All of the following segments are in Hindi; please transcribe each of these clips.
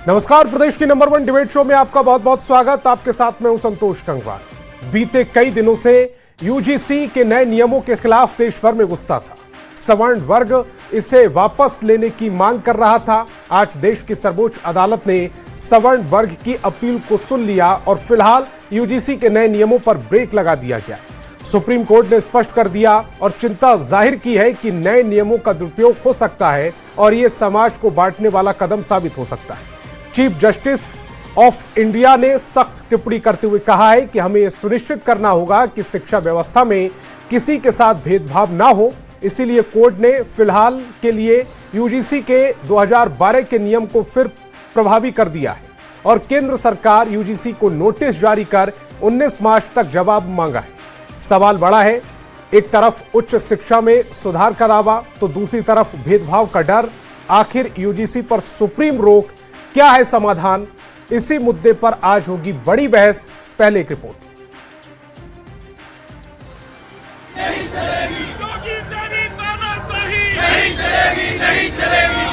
नमस्कार, प्रदेश की नंबर 1 डिबेट शो में आपका बहुत बहुत स्वागत। आपके साथ में हूं संतोष गंगवार। बीते कई दिनों से यूजीसी के नए नियमों के खिलाफ देश भर में गुस्सा था। सवर्ण वर्ग इसे वापस लेने की मांग कर रहा था। आज देश की सर्वोच्च अदालत ने सवर्ण वर्ग की अपील को सुन लिया और फिलहाल यूजीसी के नए नियमों पर ब्रेक लगा दिया गया। सुप्रीम कोर्ट ने स्पष्ट कर दिया और चिंता जाहिर की है कि नए नियमों का दुरुपयोग हो सकता है और यह समाज को बांटने वाला कदम साबित हो सकता है। चीफ जस्टिस ऑफ इंडिया ने सख्त टिप्पणी करते हुए कहा है कि हमें यह सुनिश्चित करना होगा कि शिक्षा व्यवस्था में किसी के साथ भेदभाव ना हो। इसीलिए कोर्ट ने फिलहाल के लिए यूजीसी के 2012 के नियम को फिर प्रभावी कर दिया है और केंद्र सरकार यूजीसी को नोटिस जारी कर 19 मार्च तक जवाब मांगा है। सवाल बड़ा है, एक तरफ उच्च शिक्षा में सुधार का दावा तो दूसरी तरफ भेदभाव का डर। आखिर यूजीसी पर सुप्रीम रोक क्या है समाधान? इसी मुद्दे पर आज होगी बड़ी बहस। पहले एक रिपोर्ट। नहीं चलेगी, योगी तेरी तानाशाही नहीं चलेगी, नहीं चलेगी।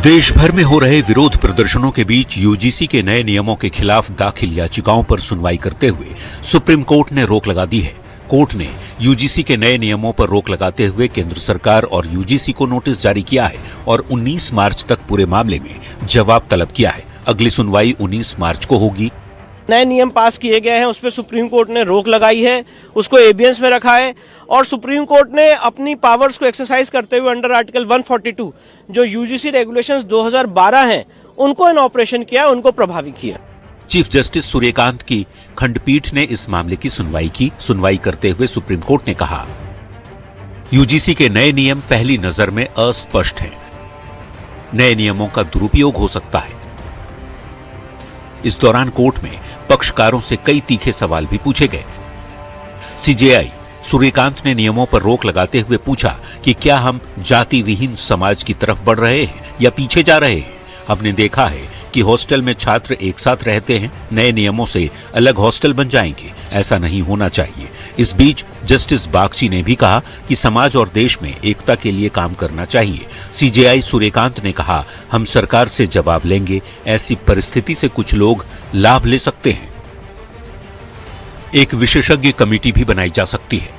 देश भर में हो रहे विरोध प्रदर्शनों के बीच यूजीसी के नए नियमों के खिलाफ दाखिल याचिकाओं पर सुनवाई करते हुए सुप्रीम कोर्ट ने रोक लगा दी है। कोर्ट ने यूजीसी के नए नियमों पर रोक लगाते हुए केंद्र सरकार और यूजीसी को नोटिस जारी किया है और 19 मार्च तक पूरे मामले में जवाब तलब किया है। अगली सुनवाई 19 मार्च को होगी। नए नियम पास किए गए हैं, उस पर सुप्रीम कोर्ट ने रोक लगाई है, उसको एबियंस में रखा है और सुप्रीम कोर्ट ने अपनी पावर्स को एक्सरसाइज करते हुए अंडर आर्टिकल 142 जो यूजीसी रेगुलेशंस 2012 हैं उनको इन ऑपरेशन किया, उनको प्रभावी किया। चीफ जस्टिस सूर्यकांत की खंडपीठ ने इस मामले की सुनवाई की। सुनवाई करते हुए सुप्रीम कोर्ट ने कहा, यूजीसी के नए नियम पहली नजर में अस्पष्ट हैं। नए नियमों का दुरुपयोग हो सकता है। इस दौरान कोर्ट में पक्षकारों से कई तीखे सवाल भी पूछे गए। सीजेआई सूर्यकांत ने नियमों पर रोक लगाते हुए पूछा कि क्या हम जाति विहीन समाज की तरफ बढ़ रहे हैं या पीछे जा रहे हैं? हमने देखा है कि हॉस्टल में छात्र एक साथ रहते हैं, नए नियमों से अलग हॉस्टल बन जाएंगे। ऐसा नहीं होना चाहिए। इस बीच जस्टिस बागची ने भी कहा कि समाज और देश में एकता के लिए काम करना चाहिए। सीजेआई सूर्यकांत ने कहा, हम सरकार से जवाब लेंगे। ऐसी परिस्थिति से कुछ लोग लाभ ले सकते हैं। एक विशेषज्ञ कमेटी भी बनाई जा सकती है।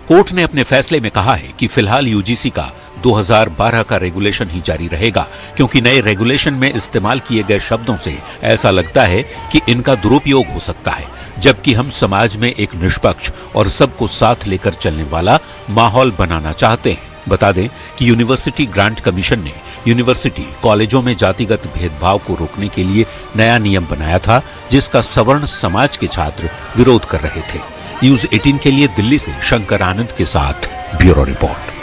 कोर्ट ने अपने फैसले में कहा है कि फिलहाल यूजीसी का 2012 का रेगुलेशन ही जारी रहेगा, क्योंकि नए रेगुलेशन में इस्तेमाल किए गए शब्दों से ऐसा लगता है कि इनका दुरुपयोग हो सकता है, जबकि हम समाज में एक निष्पक्ष और सबको साथ लेकर चलने वाला माहौल बनाना चाहते हैं। बता दें कि यूनिवर्सिटी ग्रांट कमीशन ने यूनिवर्सिटी कॉलेजों में जातिगत भेदभाव को रोकने के लिए नया नियम बनाया था, जिसका सवर्ण समाज के छात्र विरोध कर रहे थे। न्यूज 18 के लिए दिल्ली से शंकर आनंद के साथ ब्यूरो रिपोर्ट।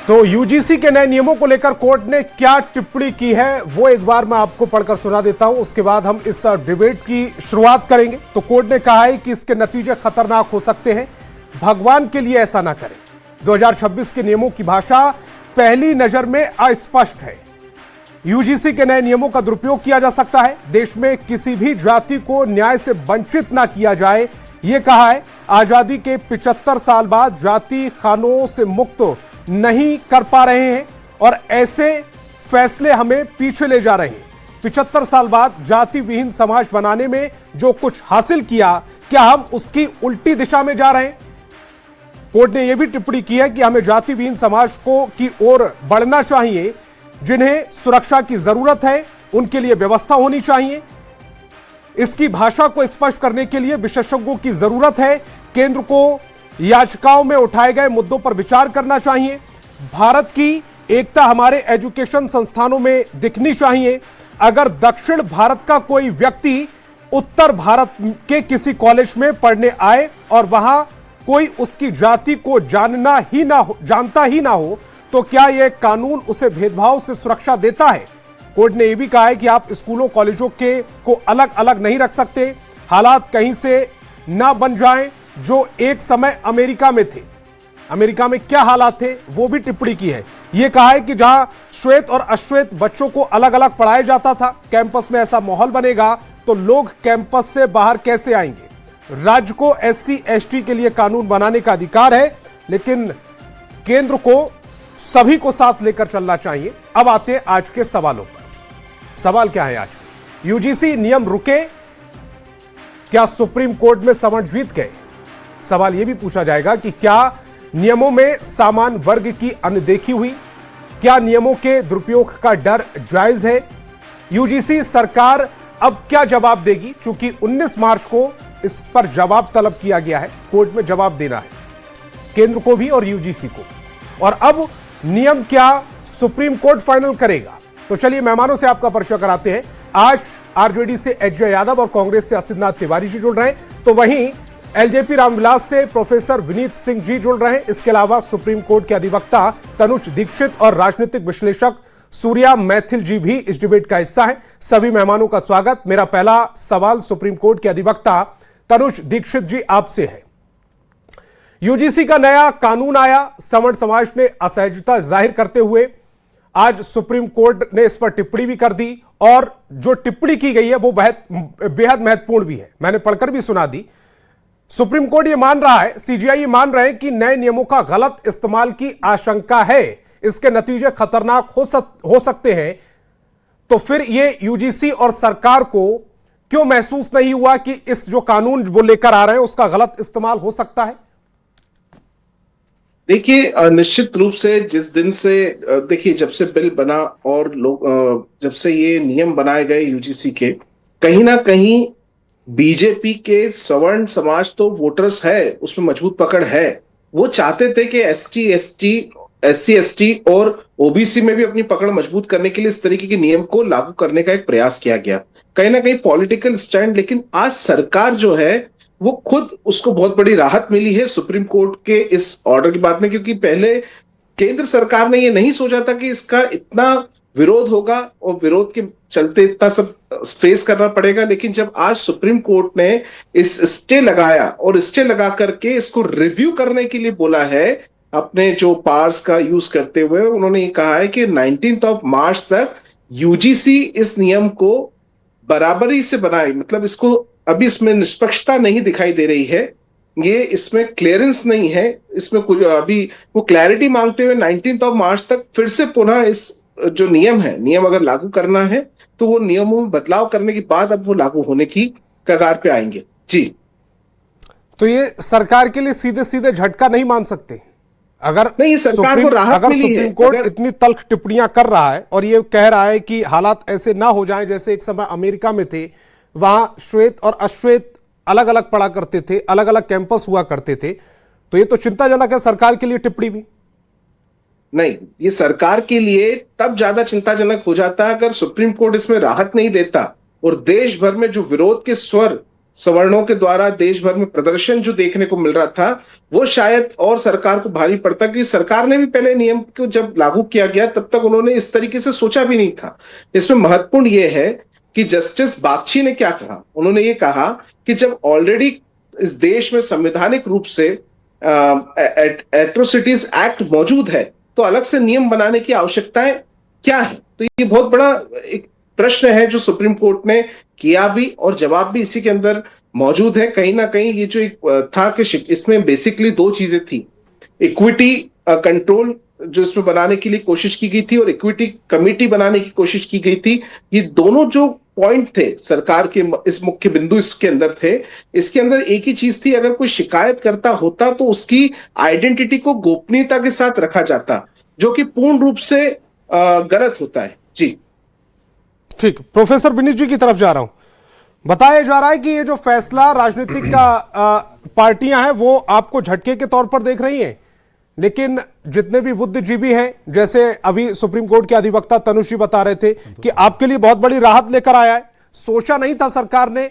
तो यूजीसी के नए नियमों को लेकर कोर्ट ने क्या टिप्पणी की है वो एक बार मैं आपको पढ़कर सुना देता हूं, उसके बाद हम इस डिबेट की शुरुआत करेंगे। तो कोर्ट ने कहा है कि इसके नतीजे खतरनाक हो सकते हैं, भगवान के लिए ऐसा ना करें। 2026 के नियमों की भाषा पहली नजर में अस्पष्ट है। यूजीसी के नए नियमों का दुरुपयोग किया जा सकता है। देश में किसी भी जाति को न्याय से वंचित ना किया जाए, यह कहा है। आजादी के 75 साल बाद जाति खानों से मुक्त नहीं कर पा रहे हैं और ऐसे फैसले हमें पीछे ले जा रहे हैं। 75 साल बाद जाति विहीन समाज बनाने में जो कुछ हासिल किया, क्या हम उसकी उल्टी दिशा में जा रहे हैं? कोर्ट ने यह भी टिप्पणी की है कि हमें जाति विहीन समाज को की ओर बढ़ना चाहिए। जिन्हें सुरक्षा की जरूरत है उनके लिए व्यवस्था होनी चाहिए। इसकी भाषा को स्पष्ट करने के लिए विशेषज्ञों की जरूरत है। केंद्र को याचिकाओं में उठाए गए मुद्दों पर विचार करना चाहिए। भारत की एकता हमारे एजुकेशन संस्थानों में दिखनी चाहिए। अगर दक्षिण भारत का कोई व्यक्ति उत्तर भारत के किसी कॉलेज में पढ़ने आए और वहां कोई उसकी जाति को जानता ही ना हो तो क्या यह कानून उसे भेदभाव से सुरक्षा देता है? कोर्ट ने यह भी कहा है कि आप स्कूलों कॉलेजों को अलग अलग नहीं रख सकते। हालात कहीं से ना बन जाएं जो एक समय अमेरिका में थे। अमेरिका में क्या हालात थे वो भी टिप्पणी की है। यह कहा है कि जहां श्वेत और अश्वेत बच्चों को अलग अलग पढ़ाया जाता था, कैंपस में ऐसा माहौल बनेगा तो लोग कैंपस से बाहर कैसे आएंगे? राज्य को SC ST के लिए कानून बनाने का अधिकार है। लेकिन केंद्र को सभी को साथ लेकर चलना चाहिए। अब आते हैं आज के सवालों पर। सवाल क्या है आज? यूजीसी नियम रुके, क्या सुप्रीम कोर्ट में समझ जीत गए? सवाल यह भी पूछा जाएगा कि क्या नियमों में सामान्य वर्ग की अनदेखी हुई? क्या नियमों के दुरुपयोग का डर जायज है? यूजीसी सरकार अब क्या जवाब देगी? चूंकि 19 मार्च को इस पर जवाब तलब किया गया है, कोर्ट में जवाब देना है केंद्र को भी और यूजीसी को। और अब नियम क्या सुप्रीम कोर्ट फाइनल करेगा? तो चलिए मेहमानों से आपका परिचय कराते हैं। आज आरजेडी से एचजे यादव और कांग्रेस से असितनाथ तिवारी जी जुड़ रहे हैं, तो वहीं एलजेपी रामविलास से प्रोफेसर विनीत सिंह जी जुड़ रहे हैं। इसके अलावा सुप्रीम कोर्ट के अधिवक्ता तनुज दीक्षित और राजनीतिक विश्लेषक सूर्या मैथिल जी भी इस डिबेट का हिस्सा है। सभी मेहमानों का स्वागत। मेरा पहला सवाल सुप्रीम कोर्ट के अधिवक्ता तनुज दीक्षित जी आपसे है। यूजीसी का नया कानून आया, सवर्ण समाज ने असहजता जाहिर करते हुए आज सुप्रीम कोर्ट ने इस पर टिप्पणी भी कर दी, और जो टिप्पणी की गई है वो बेहद महत्वपूर्ण भी है। मैंने पढ़कर भी सुना दी। सुप्रीम कोर्ट ये मान रहा है, सीजीआई ये मान रहे हैं कि नए नियमों का गलत इस्तेमाल की आशंका है, इसके नतीजे खतरनाक हो सकते हैं। तो फिर ये यूजीसी और सरकार को क्यों महसूस नहीं हुआ कि इस जो कानून वो लेकर आ रहे हैं उसका गलत इस्तेमाल हो सकता है? देखिए, निश्चित रूप से जिस दिन से देखिए जब से बिल बना और लोग जब से ये नियम बनाए गए यूजीसी के, कहीं ना कहीं बीजेपी के सवर्ण समाज तो वोटर्स है, उसमें मजबूत पकड़ है। वो चाहते थे कि एससी एसटी और ओबीसी में भी अपनी पकड़ मजबूत करने के लिए इस तरीके के नियम को लागू करने का एक प्रयास किया गया, कहीं ना कहीं पॉलिटिकल स्टैंड। लेकिन आज सरकार जो है वो खुद, उसको बहुत बड़ी राहत मिली है सुप्रीम कोर्ट के इस ऑर्डर की बात में, क्योंकि पहले केंद्र सरकार ने ये नहीं सोचा था कि इसका इतना विरोध होगा और विरोध के चलते इतना सब फेस करना पड़ेगा। लेकिन जब आज सुप्रीम कोर्ट ने इस स्टे लगाया और स्टे लगा करके इसको रिव्यू करने के लिए बोला है, अपने जो पावर्स का यूज करते हुए उन्होंने ये कहा है कि 19 मार्च तक यूजीसी इस नियम को बराबरी से बनाए, मतलब इसको अभी इसमें निष्पक्षता नहीं दिखाई दे रही है, ये इसमें क्लियरेंस नहीं है, इसमें कुछ अभी वो क्लैरिटी मांगते हुए 19 मार्च तक फिर से पुनः इस जो नियम अगर लागू करना है तो वो नियमों में बदलाव करने के बाद अब वो लागू होने की कगार पे आएंगे। जी, तो ये सरकार के लिए सीधे सीधे झटका नहीं मान सकते? अगर नहीं, सरकार को राहत मिली है। सुप्रीम कोर्ट इतनी तल्ख टिप्पणियां कर रहा है और ये कह रहा है कि हालात ऐसे ना हो जाएं जैसे एक समय अमेरिका में थे, वहां श्वेत और अश्वेत अलग अलग पढ़ा करते थे, अलग अलग कैंपस हुआ करते थे, तो ये तो चिंताजनक है सरकार के लिए टिप्पणी भी। नहीं, ये सरकार के लिए तब ज्यादा चिंताजनक हो जाता है अगर सुप्रीम कोर्ट इसमें राहत नहीं देता और देश भर में जो विरोध के स्वर सवर्णों के द्वारा देश भर में प्रदर्शन जो देखने को मिल रहा था, वो शायद और सरकार को भारी पड़ता, क्योंकि सरकार ने भी पहले नियम को जब लागू किया गया तब तक उन्होंने इस तरीके से सोचा भी नहीं था। इसमें महत्वपूर्ण यह है कि जस्टिस बागची ने क्या कहा। उन्होंने ये कहा कि जब ऑलरेडी इस देश में संवैधानिक रूप से एट्रोसिटीज एक्ट मौजूद है तो अलग से नियम बनाने की आवश्यकताएं क्या है। तो ये बहुत बड़ा एक प्रश्न है जो सुप्रीम कोर्ट ने किया भी, और जवाब भी इसी के अंदर मौजूद है। कहीं ना कहीं ये जो एक था कि इसमें बेसिकली दो चीजें थी, इक्विटी कंट्रोल जो इसमें बनाने के लिए कोशिश की गई थी और इक्विटी कमेटी बनाने की कोशिश की गई थी। ये दोनों जो पॉइंट थे सरकार के इस मुख्य बिंदु इसके अंदर थे। इसके अंदर एक ही चीज थी, अगर कोई शिकायत करता होता तो उसकी आइडेंटिटी को गोपनीयता के साथ रखा जाता, जो कि पूर्ण रूप से गलत होता है। जी ठीक, प्रोफेसर विनीत जी की तरफ जा रहा हूं। बताया जा रहा है कि ये जो फैसला राजनीतिक का पार्टियां हैं वो आपको झटके के तौर पर देख रही हैं, लेकिन जितने भी बुद्धिजीवी हैं, जैसे अभी सुप्रीम कोर्ट के अधिवक्ता तनुज जी बता रहे थे कि आपके लिए बहुत बड़ी राहत लेकर आया है। सोचा नहीं था सरकार ने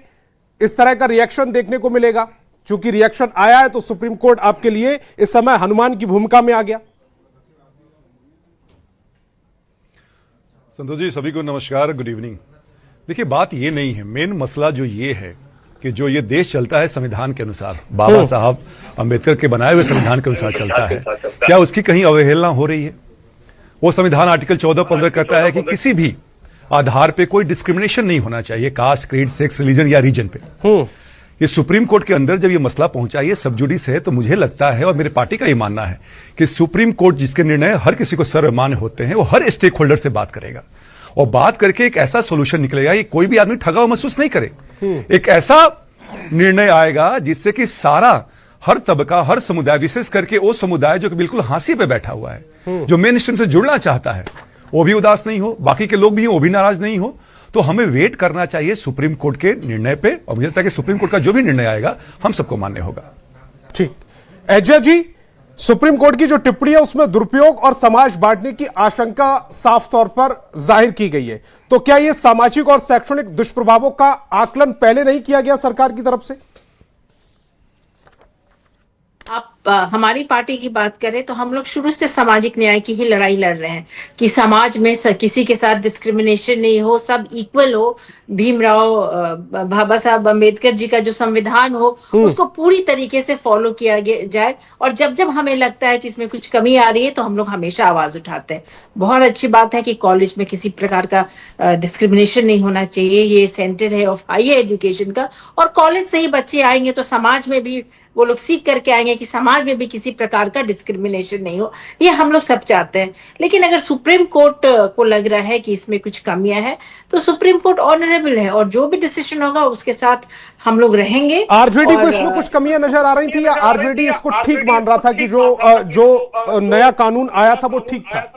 इस तरह का रिएक्शन देखने को मिलेगा, चूंकि रिएक्शन आया है तो सुप्रीम कोर्ट आपके लिए इस समय हनुमान की भूमिका में आ गया। संतोष जी, सभी को नमस्कार, गुड इवनिंग। देखिए, बात ये नहीं है, मेन मसला जो ये है कि जो ये देश चलता है संविधान के अनुसार, बाबा साहब अंबेडकर के बनाए हुए संविधान के अनुसार चलता है, क्या उसकी कहीं अवहेलना हो रही है? वो संविधान आर्टिकल 14-15 कहता है कि किसी भी आधार पे कोई डिस्क्रिमिनेशन नहीं होना चाहिए, कास्ट, क्रीड, सेक्स, रिलीजन या रीजन पे। ये सुप्रीम कोर्ट के अंदर जब ये मसला पहुंचा, ये सब जुडिस है, तो मुझे लगता है और मेरे पार्टी का ये मानना है कि सुप्रीम कोर्ट जिसके निर्णय हर किसी को सर्वमान्य होते हैं, वो हर स्टेक होल्डर से बात करेगा और बात करके एक ऐसा सोल्यूशन निकलेगा कि कोई भी आदमी ठगा हुआ महसूस नहीं करे। एक ऐसा निर्णय आएगा जिससे कि सारा हर तबका, हर समुदाय, विशेष करके वो समुदाय जो कि बिल्कुल हांसी पे बैठा हुआ है, जो मेन स्ट्रीम से जुड़ना चाहता है, वो भी उदास नहीं हो, बाकी के लोग भी वो भी नाराज नहीं हो। तो हमें वेट करना चाहिए सुप्रीम कोर्ट के निर्णय पे और मुझे लगता है कि सुप्रीम कोर्ट का जो भी निर्णय आएगा हम सबको मान्य होगा। ठीक, एजाज जी, सुप्रीम कोर्ट की जो टिप्पणी है उसमें दुरुपयोग और समाज बांटने की आशंका साफ तौर पर जाहिर की गई है, तो क्या यह सामाजिक और शैक्षणिक दुष्प्रभावों का आकलन पहले नहीं किया गया सरकार की तरफ से? आप हमारी पार्टी की बात करें तो हम लोग शुरू से सामाजिक न्याय की ही लड़ाई लड़ रहे हैं कि समाज में किसी के साथ डिस्क्रिमिनेशन नहीं हो, सब इक्वल हो। भीमराव बाबा साहब अम्बेडकर जी का जो संविधान हो उसको पूरी तरीके से फॉलो किया जाए, और जब जब हमें लगता है कि इसमें कुछ कमी आ रही है तो हम लोग हमेशा आवाज उठाते हैं। बहुत अच्छी बात है कि कॉलेज में किसी प्रकार का डिस्क्रिमिनेशन नहीं होना चाहिए, ये सेंटर है ऑफ हायर एजुकेशन का, और कॉलेज से ही बच्चे आएंगे तो समाज में भी वो लोग सीख करके आएंगे कि समाज में भी किसी प्रकार का डिस्क्रिमिनेशन नहीं हो, ये हम लोग सब चाहते हैं। लेकिन अगर सुप्रीम कोर्ट को लग रहा है कि इसमें कुछ कमियां हैं तो सुप्रीम कोर्ट ऑनरेबल है और जो भी डिसीजन होगा उसके साथ हम लोग रहेंगे। आरजेडी को इसमें कुछ कमियां नजर आ रही थी या आरजेडी इसको ठीक मान रहा था कि जो नया कानून आया था वो ठीक था?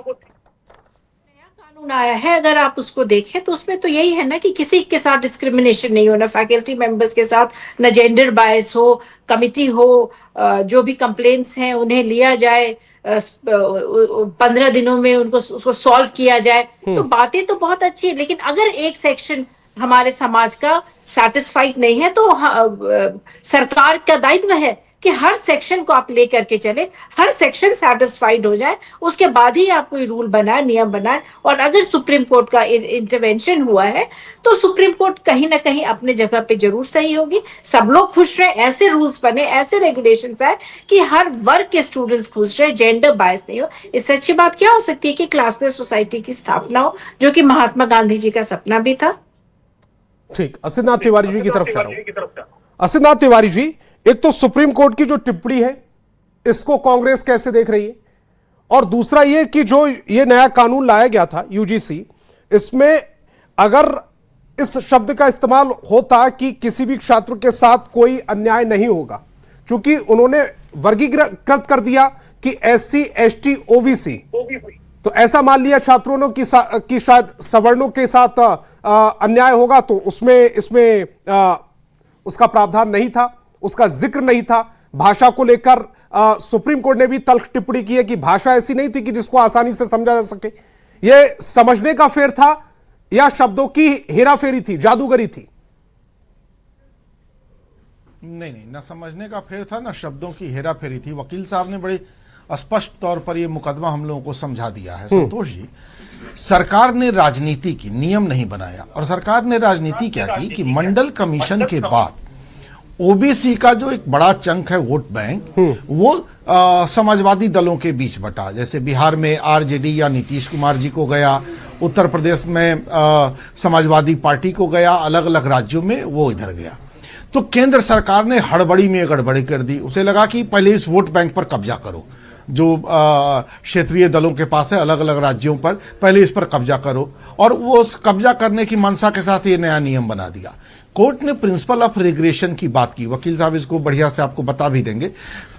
आया है, अगर आप उसको देखें तो उसमें तो यही है ना कि किसी के साथ डिस्क्रिमिनेशन नहीं हो, ना फैकल्टी मेंबर्स के साथ, ना जेंडर बायस हो, कमिटी हो, जो भी कंप्लेंट्स हैं उन्हें लिया जाए, 15 दिनों में उसको सॉल्व किया जाए। तो बातें तो बहुत अच्छी है, लेकिन अगर एक सेक्शन हमारे समाज का सेटिस्फाइड नहीं है तो सरकार का दायित्व है कि हर सेक्शन को आप ले करके चले, हर सेक्शन सेटिस्फाइड हो जाए, उसके बाद ही आप कोई रूल बनाए, नियम बनाए। और अगर सुप्रीम कोर्ट का इंटरवेंशन हुआ है तो सुप्रीम कोर्ट कहीं ना कहीं अपने जगह पे जरूर सही होगी, सब लोग खुश रहे, ऐसे रूल्स बने, ऐसे रेगुलेशंस आए कि हर वर्ग के स्टूडेंट्स खुश रहे, जेंडर बायस नहीं हो। इससे अच्छी बात क्या हो सकती है कि क्लासलेस सोसाइटी की स्थापना हो, जो कि महात्मा गांधी जी का सपना भी था। ठीक, असितनाथ तिवारी जी की तरफ जा रहा हूं। असितनाथ तिवारी जी, एक तो सुप्रीम कोर्ट की जो टिप्पणी है इसको कांग्रेस कैसे देख रही है, और दूसरा ये कि जो ये नया कानून लाया गया था यूजीसी, इसमें अगर इस शब्द का इस्तेमाल होता कि किसी भी छात्र के साथ कोई अन्याय नहीं होगा, क्योंकि उन्होंने वर्गीकृत कर दिया कि एससी, एसटी, ओबीसी, तो ऐसा मान लिया छात्रों ने कि शायद सवर्णों के साथ अन्याय होगा, तो इसमें उसका प्रावधान नहीं था, उसका जिक्र नहीं था। भाषा को लेकर सुप्रीम कोर्ट ने भी तल्ख टिप्पणी की है कि भाषा ऐसी नहीं थी कि जिसको आसानी से समझा जा सके। यह समझने का फेर था या शब्दों की हेराफेरी थी, जादूगरी थी? नहीं, ना समझने का फेर था, ना शब्दों की हेराफेरी थी। वकील साहब ने बड़े स्पष्ट तौर पर यह मुकदमा हम लोगों को समझा दिया है। संतोष जी, सरकार ने राजनीति की, नियम नहीं बनाया, और सरकार ने राजनीति क्या की कि मंडल कमीशन के बाद ओबीसी का जो एक बड़ा चंक है वोट बैंक, वो समाजवादी दलों के बीच बटा। जैसे बिहार में आरजेडी या नीतीश कुमार जी को गया, उत्तर प्रदेश में समाजवादी पार्टी को गया, अलग अलग राज्यों में वो इधर गया। तो केंद्र सरकार ने हड़बड़ी में गड़बड़ी कर दी। उसे लगा कि पहले इस वोट बैंक पर कब्जा करो, जो क्षेत्रीय दलों के पास है अलग अलग राज्यों पर, पहले इस पर कब्जा करो, और वो उस कब्जा करने की मंशा के साथ ये नया नियम बना दिया। कोर्ट ने प्रिंसिपल ऑफ रिग्रेशन की बात की, वकील साहब इसको बढ़िया से आपको बता भी देंगे।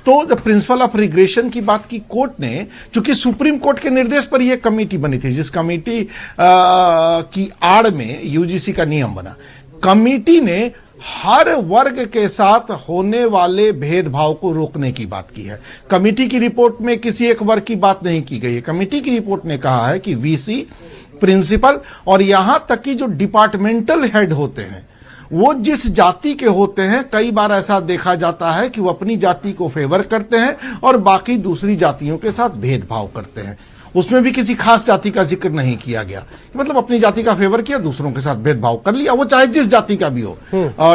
तो जब प्रिंसिपल ऑफ रिग्रेशन की बात की कोर्ट ने, चूंकि सुप्रीम कोर्ट के निर्देश पर यह कमेटी बनी थी, जिस कमेटी की आड़ में यूजीसी का नियम बना, कमेटी ने हर वर्ग के साथ होने वाले भेदभाव को रोकने की बात की है। कमेटी की रिपोर्ट में किसी एक वर्ग की बात नहीं की गई है। कमेटी की रिपोर्ट ने कहा है कि वीसी, प्रिंसिपल और यहां तक कि जो डिपार्टमेंटल हेड होते हैं वो जिस जाति के होते हैं, कई बार ऐसा देखा जाता है कि वो अपनी जाति को फेवर करते हैं और बाकी दूसरी जातियों के साथ भेदभाव करते हैं। उसमें भी किसी खास जाति का जिक्र नहीं किया गया, मतलब अपनी जाति का फेवर किया, दूसरों के साथ भेदभाव कर लिया, वो चाहे जिस जाति का भी हो,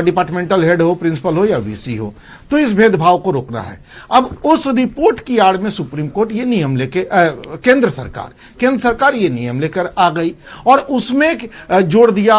डिपार्टमेंटल हेड हो, प्रिंसिपल हो या वीसी हो। तो इस भेदभाव को रोकना है। अब उस रिपोर्ट की आड़ में सुप्रीम कोर्ट ये नियम लेके केंद्र सरकार ये नियम लेकर आ गई और उसमें जोड़ दिया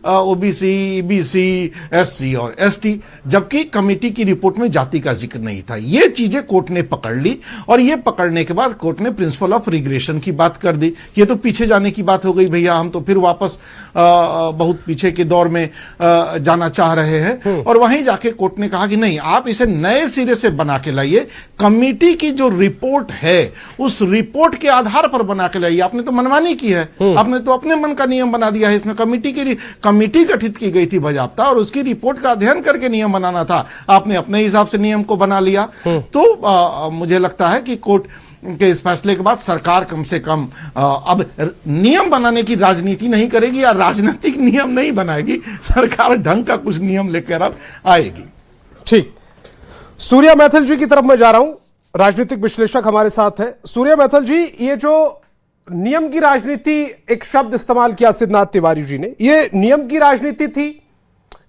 ओबीसी, बीसी, एससी और एसटी, जबकि कमेटी की रिपोर्ट में जाति का जिक्र नहीं था। ये चीजें कोर्ट ने पकड़ ली और ये पकड़ने के बाद कोर्ट ने प्रिंसिपल ऑफ रिग्रेशन की बात कर दी। ये तो पीछे जाने की बात हो गई भैया, हम तो फिर वापस बहुत पीछे के दौर में जाना चाह रहे हैं। और वहीं जाके कोर्ट ने कहा कि नहीं, आप इसे नए सिरे से बना के लाइए, कमेटी की जो रिपोर्ट है उस रिपोर्ट के आधार पर बना के लाइए। आपने तो मनमानी की है, आपने तो अपने मन का नियम बना दिया है। इसमें कमेटी गठित की गई थी बाकायदा और उसकी रिपोर्ट का अध्ययन करके नियम बनाना था, आपने अपने हिसाब से नियम को बना लिया। तो मुझे लगता है कि कोर्ट के इस फैसले के बाद सरकार कम से कम अब नियम बनाने की राजनीति नहीं करेगी या राजनीतिक नियम नहीं बनाएगी, सरकार ढंग का कुछ नियम लेकर अब आएगी। ठीक, सूर्या मैथिल जी की तरफ मैं जा रहा हूं, राजनीतिक विश्लेषक हमारे साथ है। सूर्या मैथिल जी, ये जो नियम की राजनीति एक शब्द इस्तेमाल किया सिद्धनाथ तिवारी जी ने, ये नियम की राजनीति थी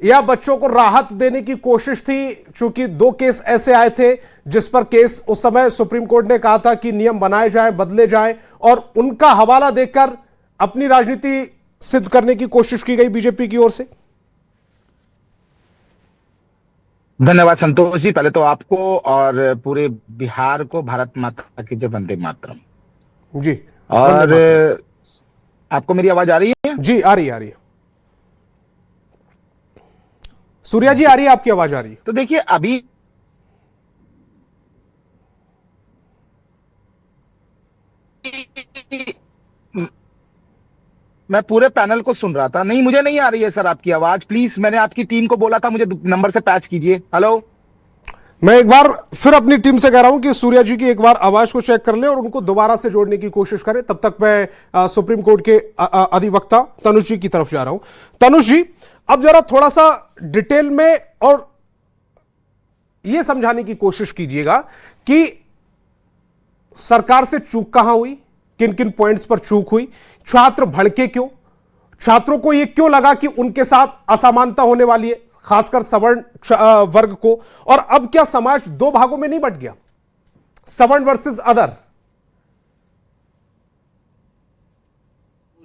या बच्चों को राहत देने की कोशिश थी? चूंकि 2 केस ऐसे आए थे जिस पर केस उस समय सुप्रीम कोर्ट ने कहा था कि नियम बनाए जाए, बदले जाए, और उनका हवाला देकर अपनी राजनीति सिद्ध करने की कोशिश की गई बीजेपी की ओर से। धन्यवाद संतोष जी, पहले तो आपको और पूरे बिहार को भारत माता की जय, वंदे मातरम जी। और आपको मेरी आवाज आ रही है? जी आ रही है सूर्या जी, आ रही है, आपकी आवाज आ रही है। तो देखिए, अभी मैं पूरे पैनल को सुन रहा था। नहीं, मुझे नहीं आ रही है सर आपकी आवाज। प्लीज, मैंने आपकी टीम को बोला था मुझे नंबर से पैच कीजिए। हेलो, मैं एक बार फिर अपनी टीम से कह रहा हूं कि सूर्या जी की एक बार आवाज को चेक कर लें और उनको दोबारा से जोड़ने की कोशिश करें। तब तक मैं सुप्रीम कोर्ट के अधिवक्ता तनुज जी की तरफ जा रहा हूं। तनुज जी, अब जरा थोड़ा सा डिटेल में और यह समझाने की कोशिश कीजिएगा कि सरकार से चूक कहां हुई, किन किन पॉइंट्स पर चूक हुई, छात्र भड़के क्यों, छात्रों को यह क्यों लगा कि उनके साथ असमानता होने वाली है, खासकर सवर्ण वर्ग को, और अब क्या समाज 2 भागों में नहीं बंट गया, सवर्ण वर्सेस अदर?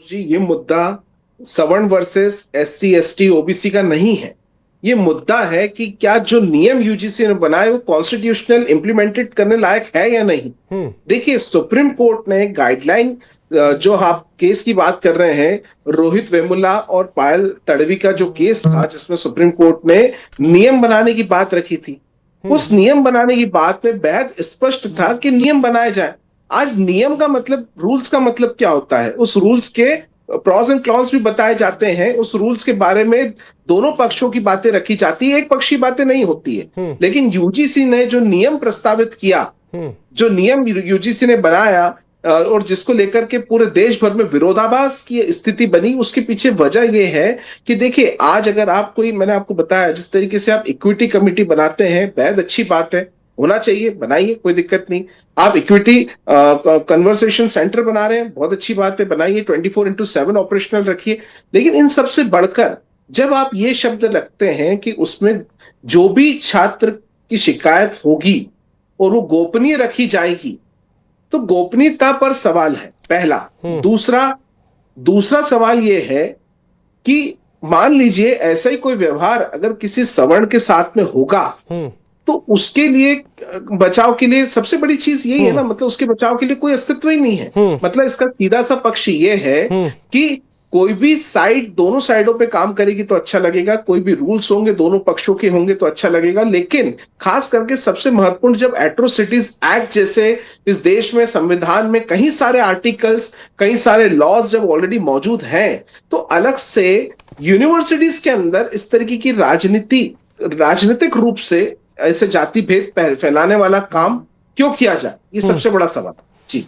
जी, ये मुद्दा सवर्ण वर्सेस एससी, एसटी, ओबीसी का नहीं है। ये मुद्दा है कि क्या जो नियम यूजीसी ने बनाए वो कॉन्स्टिट्यूशनल इंप्लीमेंटेड करने लायक है या नहीं। देखिए, सुप्रीम कोर्ट ने गाइडलाइन, जो आप केस की बात कर रहे हैं, रोहित वेमुला और पायल तड़वी का जो केस था जिसमें सुप्रीम कोर्ट ने नियम बनाने की बात रखी थी, उस नियम बनाने की बात में बेहद स्पष्ट था कि नियम बनाए जाए। आज नियम का मतलब, रूल्स का मतलब क्या होता है, उस रूल्स के प्रॉज एंड क्लॉज भी बताए जाते हैं, उस रूल्स के बारे में दोनों पक्षों की बातें रखी जाती है, एक पक्षी बातें नहीं होती है। लेकिन यूजीसी ने जो नियम प्रस्तावित किया, जो नियम यूजीसी ने बनाया और जिसको लेकर के पूरे देश भर में विरोधाभास की स्थिति बनी, उसके पीछे वजह यह है कि देखिए, आज अगर आप कोई, मैंने आपको बताया जिस तरीके से आप इक्विटी कमेटी बनाते हैं, बेहद अच्छी बात है, होना चाहिए, बनाइए, कोई दिक्कत नहीं। आप इक्विटी कन्वर्सेशन सेंटर बना रहे हैं, बहुत अच्छी बात है, बनाइए, 24/7 ऑपरेशनल रखिए। लेकिन इन सबसे बढ़कर जब आप ये शब्द रखते हैं कि उसमें जो भी छात्र की शिकायत होगी और वो गोपनीय रखी जाएगी, तो गोपनीयता पर सवाल है, पहला। दूसरा सवाल यह है कि मान लीजिए ऐसा ही कोई व्यवहार अगर किसी सवर्ण के साथ में होगा, तो उसके लिए बचाव के लिए सबसे बड़ी चीज यही है ना, मतलब उसके बचाव के लिए कोई अस्तित्व ही नहीं है। मतलब इसका सीधा सा पक्ष ये है कि कोई भी साइड, दोनों साइडों पे काम करेगी तो अच्छा लगेगा, कोई भी रूल्स होंगे दोनों पक्षों के होंगे तो अच्छा लगेगा। लेकिन खास करके सबसे महत्वपूर्ण, जब एट्रोसिटीज एक्ट जैसे इस देश में संविधान में कई सारे आर्टिकल्स, कई सारे लॉज जब ऑलरेडी मौजूद हैं, तो अलग से यूनिवर्सिटीज के अंदर इस तरीके की राजनीतिक रूप से ऐसे जाति भेद फैलाने वाला काम क्यों किया जाए, ये सबसे बड़ा सवाल जी।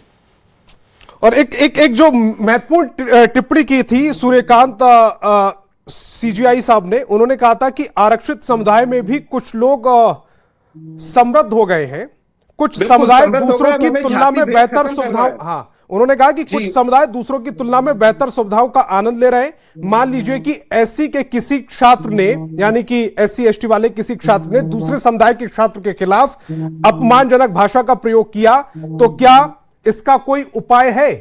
और एक जो महत्वपूर्ण टिप्पणी की थी सूर्यकांत सीजीआई साहब ने, उन्होंने कहा था कि आरक्षित समुदाय में भी कुछ लोग समृद्ध हो गए हैं, कुछ समुदाय दूसरों की तुलना में बेहतर सुविधाओं, हाँ, उन्होंने कहा कि कुछ समुदाय दूसरों की तुलना में बेहतर सुविधाओं का आनंद ले रहे हैं। मान लीजिए कि एससी के किसी छात्र ने, यानी कि एससी एसटी वाले किसी छात्र ने दूसरे समुदाय के छात्र के खिलाफ अपमानजनक भाषा का प्रयोग किया, तो क्या इसका कोई उपाय है?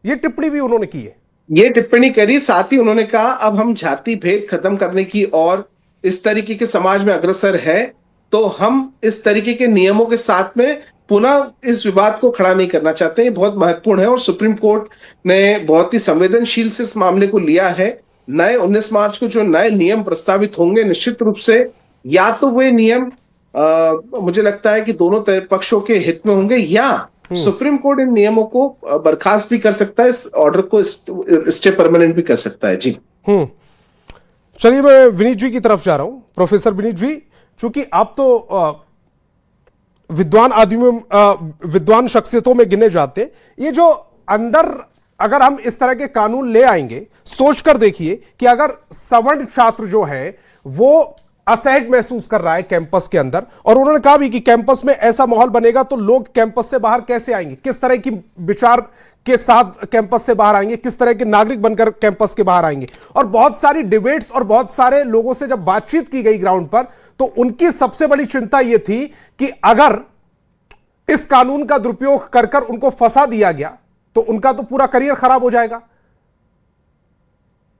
ये टिप्पणी भी उन्होंने की है। ये टिप्पणी करी, साथ ही उन्होंने कहा अब हम जाति भेद खत्म करने की और इस तरीके के समाज में अग्रसर है, तो हम इस तरीके के नियमों के साथ में पुनः इस विवाद को खड़ा नहीं करना चाहते। ये बहुत महत्वपूर्ण है और सुप्रीम कोर्ट ने बहुत ही संवेदनशील से इस मामले को लिया है। नए 19 मार्च को जो नए नियम प्रस्तावित होंगे, निश्चित रूप से या तो वे नियम मुझे लगता है कि दोनों पक्षों के हित में होंगे, या सुप्रीम कोर्ट इन नियमों को बर्खास्त भी कर सकता है, इस ऑर्डर को स्टे परमानेंट भी कर सकता है। जी चलिए, मैं विनीत जी की तरफ जा रहा हूं। प्रोफेसर विनीत जी, चूंकि आप तो विद्वान शख्सियतों में गिने जाते, ये जो अंदर अगर हम इस तरह के कानून ले आएंगे, सोचकर देखिए कि अगर सवर्ण छात्र जो है वो असहज महसूस कर रहा है कैंपस के अंदर, और उन्होंने कहा भी कि कैंपस में ऐसा माहौल बनेगा तो लोग कैंपस से बाहर कैसे आएंगे, किस तरह की विचार के साथ कैंपस से बाहर आएंगे, किस तरह के नागरिक बनकर कैंपस के बाहर आएंगे। और बहुत सारी डिबेट्स और बहुत सारे लोगों से जब बातचीत की गई ग्राउंड पर, तो उनकी सबसे बड़ी चिंता यह थी कि अगर इस कानून का दुरुपयोग कर उनको फंसा दिया गया तो उनका तो पूरा करियर खराब हो जाएगा।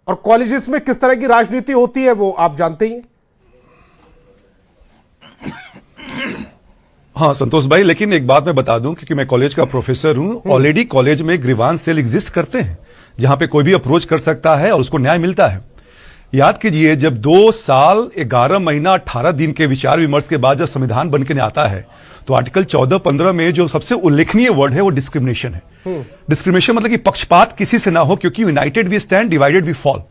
और कॉलेजेस में किस तरह की राजनीति होती है वो आप जानते ही हैं। हाँ संतोष भाई, लेकिन एक बात मैं बता दूं, क्योंकि मैं कॉलेज का प्रोफेसर हूं, ऑलरेडी कॉलेज में ग्रीवांस सेल एग्जिस्ट करते हैं जहां पे कोई भी अप्रोच कर सकता है और उसको न्याय मिलता है। याद कीजिए, जब 2 साल 11 महीना 18 दिन के विचार विमर्श के बाद जब संविधान बन के आता है, तो आर्टिकल 14-15 में जो सबसे उल्लेखनीय वर्ड है वो डिस्क्रिमिनेशन है। डिस्क्रिमिनेशन मतलब कि पक्षपात किसी से ना हो, क्योंकि united we stand, divided we fall.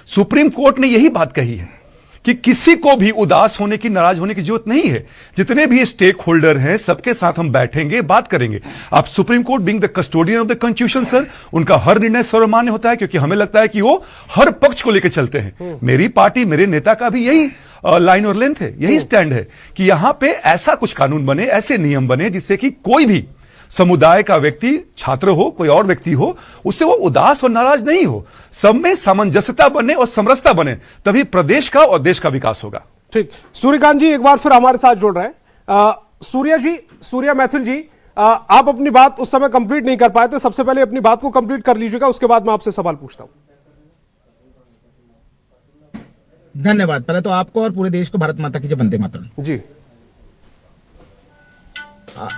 Supreme Court ने यही बात कही है कि किसी को भी उदास होने की, नाराज होने की जरूरत नहीं है। जितने भी स्टेक होल्डर हैं सबके साथ हम बैठेंगे, बात करेंगे। आप supreme court being the custodian of the constitution sir, उनका हर निर्णय सर्वमान्य होता है, क्योंकि हमें लगता है कि वो हर पक्ष को लेकर चलते हैं। मेरी पार्टी, मेरे नेता का भी यही लाइन और लेंथ है, यही स्टैंड है कि यहां पे ऐसा कुछ कानून बने, ऐसे नियम बने जिससे कि कोई भी समुदाय का व्यक्ति, छात्र हो, कोई और व्यक्ति हो, उससे वो उदास और नाराज नहीं हो। सब में सामंजस्यता बने और समरसता बने, तभी प्रदेश का और देश का विकास होगा। ठीक, सूर्यकांत जी एक बार फिर हमारे साथ जुड़ रहे हैं। सूर्या मैथिल जी, आप अपनी बात उस समय कंप्लीट नहीं कर पाए थे, सबसे पहले अपनी बात को कंप्लीट कर लीजिएगा, उसके बाद मैं आपसे सवाल पूछता हूं। धन्यवाद। पहले तो आपको और पूरे देश को भारत माता की जय, वंदे मातरम। जी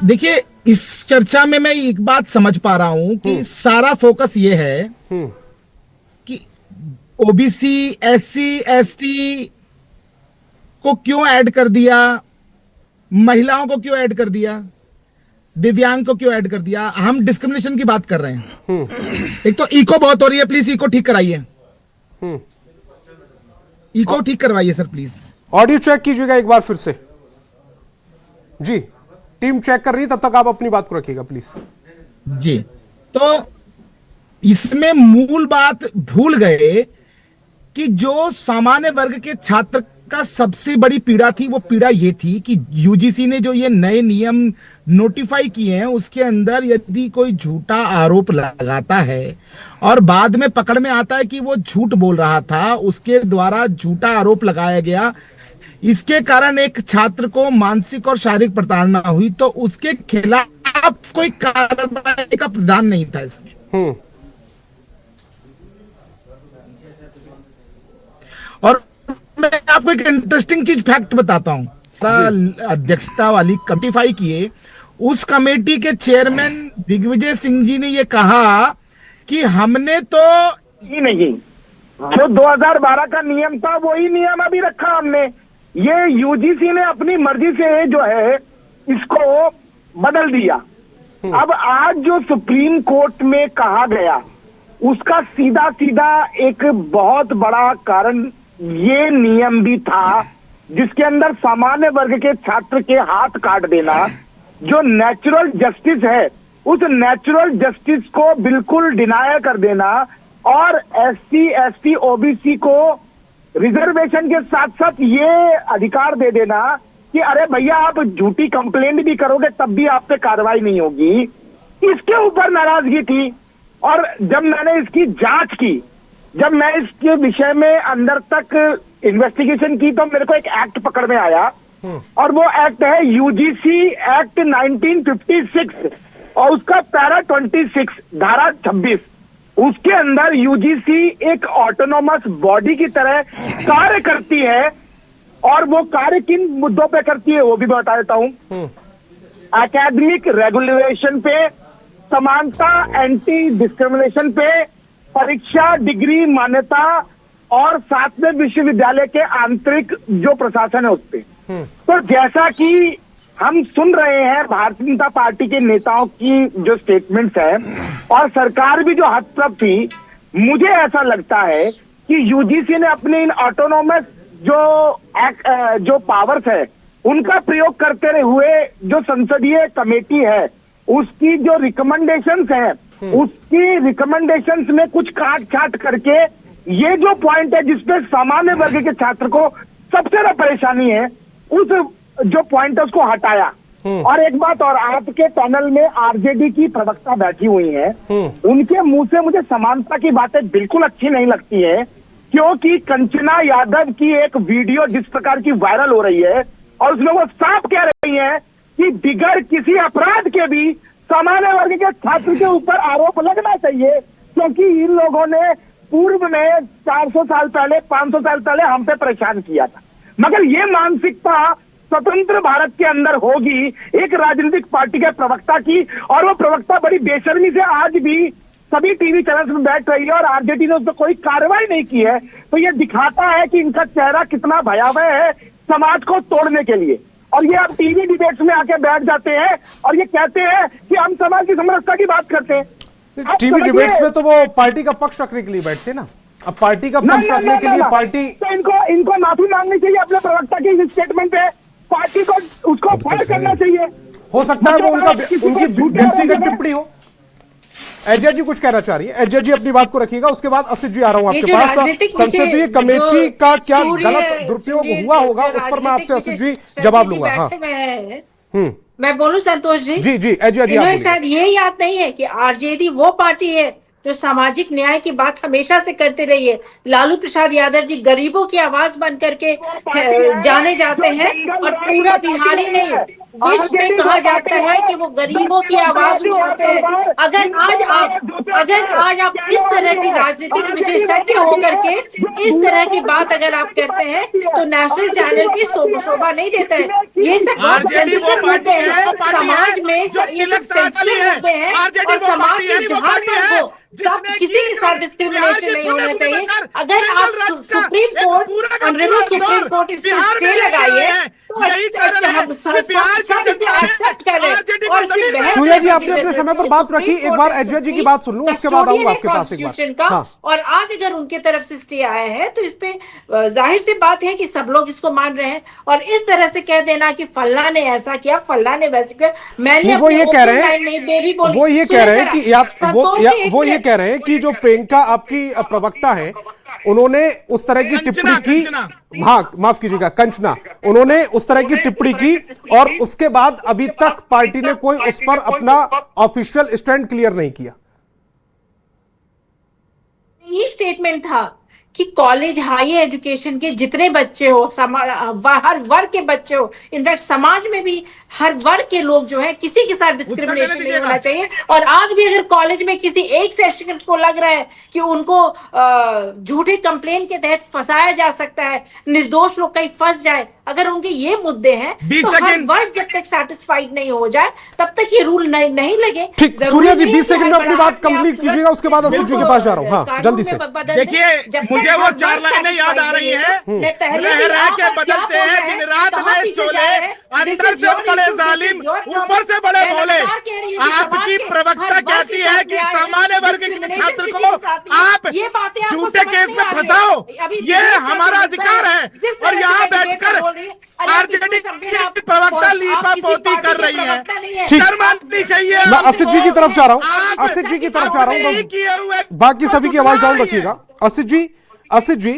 देखिए, इस चर्चा में मैं एक बात समझ पा रहा हूं कि सारा फोकस ये है कि ओबीसी, एससी, एसटी को क्यों ऐड कर दिया, महिलाओं को क्यों ऐड कर दिया, दिव्यांग को क्यों ऐड कर दिया। हम डिस्क्रिमिनेशन की बात कर रहे हैं। एक तो इको बहुत हो रही है, प्लीज इको ठीक कराइए, इको ठीक करवाइए सर प्लीज। ऑडियो चेक कीजिएगा एक बार फिर से। जी, टीम चेक कर रही है, तब तक आप अपनी बात को रखिएगा प्लीज। जी, तो इसमें मूल बात भूल गए कि जो सामान्य वर्ग के छात्र का सबसे बड़ी पीड़ा थी, वो पीड़ा ये थी कि यूजीसी ने जो ये नए नियम नोटिफाई किए हैं, उसके अंदर यदि कोई झूठा आरोप लगाता है और बाद में पकड़ में आता है कि वो झूठ बोल रहा था, उसके द्वारा झूठा आरोप लगाया गया, इसके कारण एक छात्र को मानसिक और शारीरिक प्रताड़ना हुई, तो उसके खिलाफ कोई कार्रवाई का प्रावधान नहीं था इसमें। और मैं आपको एक इंटरेस्टिंग चीज फैक्ट बताता हूं। अध्यक्षता वाली कमेटी किए, उस कमेटी के चेयरमैन दिग्विजय सिंह जी ने ये कहा कि हमने तो ही नहीं, जो 2012 का नियम था वही नियम अभी रखा हमने। ये यूजीसी ने अपनी मर्जी से जो है इसको बदल दिया। अब आज जो सुप्रीम कोर्ट में कहा गया, उसका सीधा सीधा एक बहुत बड़ा कारण ये नियम भी था, जिसके अंदर सामान्य वर्ग के छात्र के हाथ काट देना, जो नेचुरल जस्टिस है, उस नेचुरल जस्टिस को बिल्कुल डिनाय कर देना, और एससी, एसटी, ओबीसी को रिजर्वेशन के साथ साथ ये अधिकार दे देना कि अरे भैया आप झूठी कंप्लेंट भी करोगे तब भी आप पे कार्रवाई नहीं होगी। इसके ऊपर नाराजगी थी। और जब मैंने इसकी जांच की, जब मैं इसके विषय में अंदर तक इन्वेस्टिगेशन की, तो मेरे को एक एक्ट पकड़ में आया, और वो एक्ट है यूजीसी एक्ट 1956 और उसका पैरा 26 धारा 26। उसके अंदर यूजीसी एक ऑटोनोमस बॉडी की तरह कार्य करती है, और वो कार्य किन मुद्दों पे करती है वो भी बता देता हूं। एकेडमिक रेगुलेशन पे, समानता एंटी डिस्क्रिमिनेशन पे, परीक्षा डिग्री मान्यता, और साथ में विश्वविद्यालय के आंतरिक जो प्रशासन है उस पे। तो जैसा कि हम सुन रहे हैं भारतीय जनता पार्टी के नेताओं की जो स्टेटमेंट्स है, और सरकार भी जो हस्तक्षेप थी, मुझे ऐसा लगता है कि यूजीसी ने अपने इन ऑटोनोमस जो पावर्स है उनका प्रयोग करते हुए जो संसदीय कमेटी है उसकी जो रिकमेंडेशंस है, उसकी रिकमेंडेशंस में कुछ काट छाट करके ये जो पॉइंट है जिसपे सामान्य वर्ग के छात्र को सबसे ज्यादा परेशानी है, उस जो पॉइंट है उसको हटाया। और एक बात और, आपके पैनल में आरजेडी की प्रवक्ता बैठी हुई है, उनके मुंह से मुझे समानता की बातें बिल्कुल अच्छी नहीं लगती है, क्योंकि कंचना यादव की एक वीडियो जिस प्रकार की वायरल हो रही है, और उसमें वो साफ कह रही है कि बिगड़ किसी अपराध के भी सामान्य वर्ग के छात्र के ऊपर आरोप लगना चाहिए, क्योंकि इन लोगों ने पूर्व में 400 साल पहले, 500 साल पहले हम पे परेशान किया था। मगर ये मानसिकता स्वतंत्र भारत के अंदर होगी एक राजनीतिक पार्टी के प्रवक्ता की, और वो प्रवक्ता बड़ी बेशर्मी से आज भी सभी टीवी चैनल्स में बैठ रही है, और आरजेडी ने उस पर कोई कार्रवाई नहीं की है। तो ये दिखाता है कि इनका चेहरा कितना भयावह है समाज को तोड़ने के लिए। और ये अब टीवी डिबेट्स में आके बैठ जाते हैं और ये कहते हैं कि हम समाज की समरसता की बात करते हैं। टीवी डिबेट्स में तो वो पार्टी का पक्ष रखने के लिए बैठते ना, अब पार्टी का पक्ष रखने के लिए पार्टी, तो इनको माफी मांगनी चाहिए अपने प्रवक्ता के इस स्टेटमेंट पे, पार्टी को उसको फायर करना चाहिए। हो सकता है वो उनकी व्यक्तिगत टिप्पणी हो। एजाज जी कुछ कहना चाह रही है, एजाज जी अपनी बात को रखिएगा, उसके बाद असित जी आ रहा हूं आपके पास। संसदीय कमेटी का क्या गलत दुरुपयोग हुआ होगा उस पर मैं आपसे असित जी जवाब लूंगा। हाँ मैं बोलूं संतोष जी? जी जी एजाज जी, इन्हें शायद ये याद नहीं है कि आरजेडी वो पार्टी है जो सामाजिक न्याय की बात हमेशा से करते रही है। लालू प्रसाद यादव जी गरीबों की आवाज बन करके जाने जाते हैं, और पूरा बिहारी नहीं विश्व में कहा जाता है कि वो गरीबों की आवाज उठाते हैं। अगर आज आप इस तरह की राजनीतिक विशेषज्ञ होकर के इस तरह की बात अगर आप करते हैं तो नेशनल चैनल की शोभा नहीं देता है। ये सब सेंसिटिव मुद्दे हैं समाज में, ये सब सेंसिटिव मुद्दे हैं, और समाज के जहाँ तक हो सब किसी के साथ डिस्क्रिमिनेशन नहीं होना चाहिए। अगर आप supreme court, honourable supreme court इस पर स्टे लगाई है तो हम सब इसे एक्सेप्ट करें। और सूर्या जी आपने अपने समय पर बात रखी, एक बार एजाज जी की बात सुन लूं, उसके बाद आऊंगा आपके पास एक बार। हाँ। और आज अगर उनके तरफ से स्टे आया है तो इस पे जाहिर सी बात है कि सब लोग इसको मान रहे हैं, और इस तरह से कह देना कि फल्ला ने ऐसा किया, फल्ला ने वैसे किया, मैंने वो ये कह रहे हैं, वो ये कह रहे हैं कि वो ये कह रहे हैं कि जो प्रियंका आपकी प्रवक्ता है उन्होंने उस तरह की टिप्पणी की, हाँ माफ कीजिएगा कंचना, उन्होंने उस तरह की टिप्पणी की और उसके बाद अभी तक पार्टी ने कोई उस पर अपना ऑफिशियल स्टैंड क्लियर नहीं किया। ये स्टेटमेंट था कि कॉलेज हाई एजुकेशन के जितने बच्चे हो, हर वर्ग के बच्चे हो, इनफैक्ट समाज में भी हर वर्ग के लोग जो है किसी के साथ डिस्क्रिमिनेशन नहीं होना चाहिए। और आज भी अगर कॉलेज में किसी एक सेशन को लग रहा है कि उनको झूठे कंप्लेन के तहत फंसाया जा सकता है, निर्दोष लोग कहीं फंस जाए, अगर उनके ये मुद्दे हैं तो हर वर्ग जब तक सेटिस्फाइड नहीं हो जाए तब तक ये रूल नहीं लगे। ठीक, सूर्या जी 20 सेकंड में अपनी बात कंप्लीट कीजिएगा, उसके बाद असित जी के पास जा रहा हूँ। हाँ जल्दी से देखिए, मुझे वो 4 लाइनें याद आ रही हैं, रह के बदलते हैं दिन रात नए चोले, अंदर से बड़े जालिम ऊपर से बड़े भोले। आपकी प्रवक्ता कहती है कि सामान्य वर्ग के छात्र को आप झूठे केस में फंसाओ, ये हमारा अधिकार है, और यहाँ बैठकर आरजेडी की प्रवक्ता लीपा पोती कर रही है। शर्म आनी चाहिए। मैं असित जी की तरफ जा रहा हूँ, असित जी की तरफ जा रहा हूँ, बाकी सभी की आवाज डाउन रखिएगा। असित जी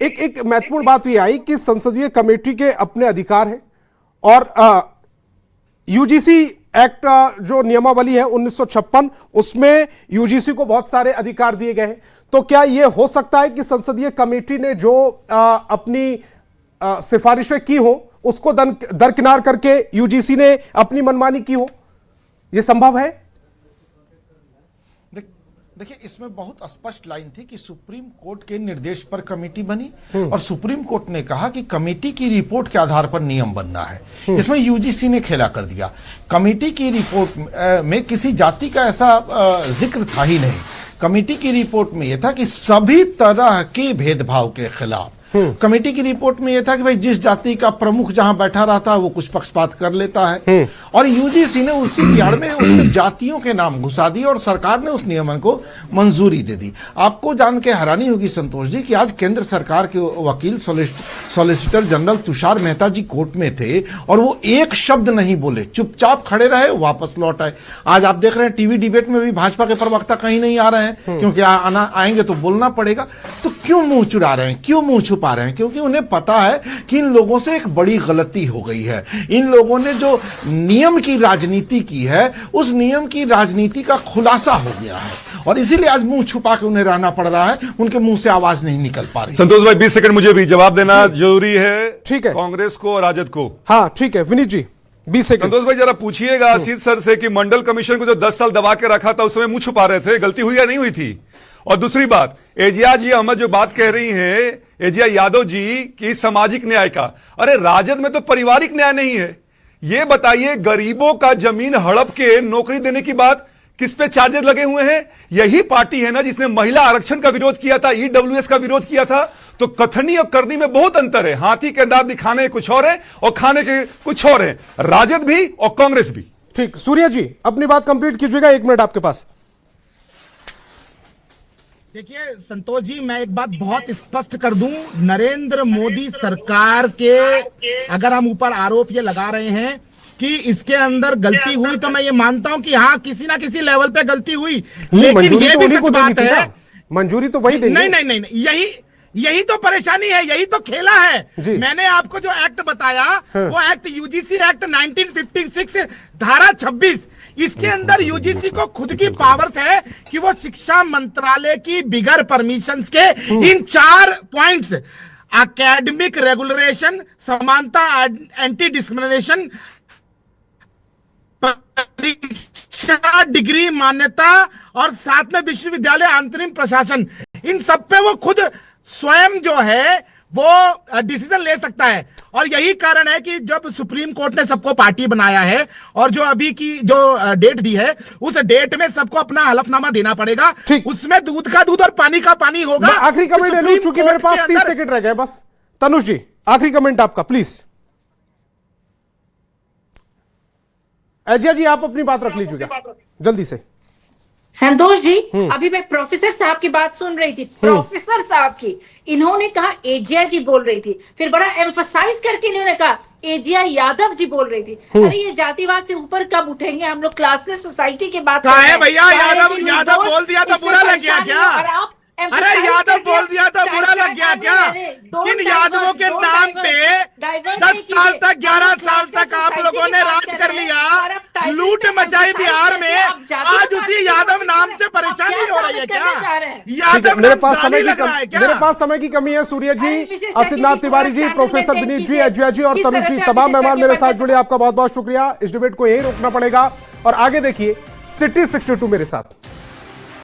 एक महत्वपूर्ण बात यह आई कि संसदीय कमेटी के अपने अधिकार हैं और यूजीसी एक्ट जो नियमावली है 1956, उसमें यूजीसी को बहुत सारे अधिकार दिए गए हैं। तो क्या यह हो सकता है कि संसदीय कमेटी ने जो अपनी सिफारिशें की हो उसको दरकिनार करके यूजीसी ने अपनी मनमानी की हो? यह संभव है? देखिए, इसमें बहुत स्पष्ट लाइन थी कि सुप्रीम कोर्ट के निर्देश पर कमेटी बनी और सुप्रीम कोर्ट ने कहा कि कमेटी की रिपोर्ट के आधार पर नियम बनना है। इसमें यूजीसी ने खेला कर दिया। कमेटी की रिपोर्ट में किसी जाति का ऐसा जिक्र था ही नहीं। कमेटी की रिपोर्ट में यह था कि सभी तरह के भेदभाव के खिलाफ। कमेटी की रिपोर्ट में यह था कि भाई जिस जाति का प्रमुख जहां बैठा रहता है वो कुछ पक्षपात कर लेता है, और यूजीसी ने उसी की आड़ में उसमें जातियों के नाम घुसा दिए और सरकार ने उस नियमन को मंजूरी दे दी। आपको जान के हैरानी होगी संतोष जी कि आज केंद्र सरकार के वकील सॉलिसिटर जनरल तुषार मेहता जी कोर्ट में थे और वो एक शब्द नहीं बोले, चुपचाप खड़े रहे, वापस लौट आए। आज आप देख रहे हैं टीवी डिबेट में भी भाजपा के प्रवक्ता कहीं नहीं आ रहे हैं, क्योंकि आएंगे तो बोलना पड़ेगा। तो क्यों मुंह चुरा रहे हैं, क्यों मुंह छुपा रहे हैं? क्योंकि उन्हें पता है कि इन लोगों से एक बड़ी गलती हो गई है। इन लोगों ने जो नियम की राजनीति की है उस नियम की राजनीति का खुलासा हो गया है और इसीलिए आज मुंह छुपा के उन्हें रहना पड़ रहा है, उनके मुंह से आवाज नहीं निकल पा रही। संतोष भाई 20 सेकंड मुझे भी जवाब देना जरूरी है। ठीक है, कांग्रेस को और राजद को। हाँ ठीक है विनीत जी 20 सेकंड। संतोष भाई जरा पूछिएगा आशीष सर से कि मंडल कमीशन को जो 10 साल दबा के रखा था उस समय मुंह छुपा रहे थे, गलती हुई या नहीं हुई थी? और दूसरी बात, एजिया जी अहमद जो बात कह रही हैं, एजिया यादव जी की सामाजिक न्याय का, अरे राजद में तो पारिवारिक न्याय नहीं है। ये बताइए, गरीबों का जमीन हड़प के नौकरी देने की बात किस पे चार्जेस लगे हुए हैं? यही पार्टी है ना जिसने महिला आरक्षण का विरोध किया था, ईडब्ल्यूएस का विरोध किया था। तो कथनी और करनी में बहुत अंतर है। हाथी के दांत दिखाने कुछ और है और खाने के कुछ और है, राजद भी और कांग्रेस भी। ठीक, सूर्या जी अपनी बात कंप्लीट कीजिएगा, 1 मिनट आपके पास। देखिए संतोष जी, मैं एक बात बहुत स्पष्ट कर दूं, नरेंद्र मोदी सरकार के अगर हम ऊपर आरोप ये लगा रहे हैं कि इसके अंदर गलती हुई, तो मैं ये मानता हूं कि हाँ किसी ना किसी लेवल पे गलती हुई, लेकिन ये भी सच बात है, मंजूरी तो वही देंगे। नहीं, यही तो परेशानी है, यही तो खेला है। मैंने आपको जो एक्ट बताया वो एक्ट यूजीसी एक्ट 1956 धारा 26, इसके अंदर यूजीसी को खुद की पावर्स है कि वो शिक्षा मंत्रालय की बिगर परमिशंस के इन 4 पॉइंट्स, एकेडमिक रेगुलेशन, समानता, एंटी डिस्क्रिमिनेशन, परीक्षा डिग्री मान्यता और साथ में विश्वविद्यालय अंतरिम प्रशासन, इन सब पे वो खुद स्वयं जो है वो डिसीजन ले सकता है। और यही कारण है कि जब सुप्रीम कोर्ट ने सबको पार्टी बनाया है और जो अभी की जो डेट दी है उस डेट में सबको अपना हलफनामा देना पड़ेगा, उसमें दूध का दूध और पानी का पानी होगा। आखिरी कमेंट ले लूं चूंकि मेरे पास 30 सेकंड रह गए बस। तनुष जी आखिरी कमेंट आपका प्लीज। एजिया जी आप अपनी बात रख लीजिएगा जल्दी से। संतोष जी, अभी मैं प्रोफेसर साहब की बात सुन रही थी, प्रोफेसर साहब की, इन्होंने कहा एजिया जी बोल रही थी, फिर बड़ा एम्फसाइज करके इन्होंने कहा एजिया यादव जी बोल रही थी। अरे ये जातिवाद से ऊपर कब उठेंगे हम लोग? क्लासलेस सोसाइटी की बात कर रहे हैं भैया। यादव बोल दिया तो बुरा लग गया क्या? अरे यादव बोल दिया तो बुरा लग गया क्या? इन यादवों के नाम पे 10 साल तक 11 साल तक आप लोगों ने राज कर लिया, लूट मचाई बिहार में, आज उसी यादव नाम से परेशानी हो रही है क्या? यादव मेरे पास समय की कमी है। सूर्य जी, असितनाथ तिवारी जी, प्रोफेसर विनीत जी, एजिया जी और तनुष जी, तमाम मेहमान मेरे साथ जुड़े, आपका बहुत बहुत शुक्रिया। इस डिबेट को यही रोकना पड़ेगा और आगे देखिए सिटी 62 मेरे साथ।